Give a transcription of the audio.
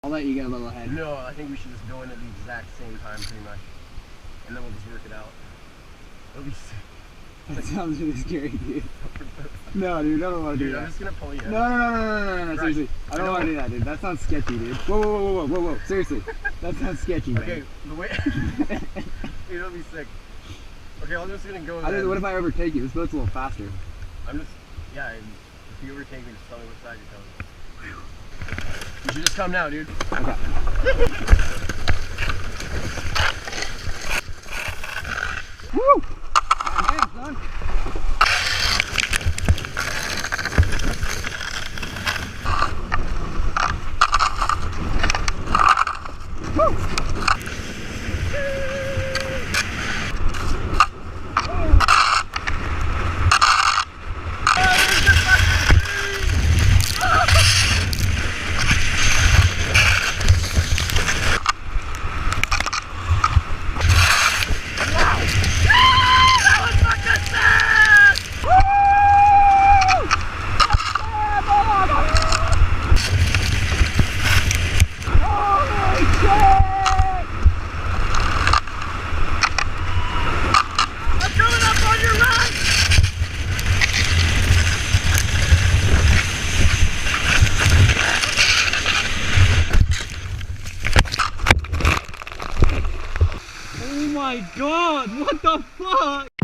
I'll let you get a little ahead. No, I think we should just go in at the exact same time pretty much. And then we'll just work it out. It'll be sick. That sounds really scary, dude. No, dude, I don't want to do that. I'm just gonna pull you in. No, seriously. I don't want to do that, dude. That sounds sketchy, dude. Whoa. Seriously. That sounds sketchy, man. Okay, the way... Dude, it'll be sick. Okay, I'm just gonna go what if I overtake you? This boat's a little faster. I'm just... Yeah, if you overtake me, just tell me which side you're coming. You should just come now, dude. Okay. Woo! Man, son. Oh my god, what the fuck?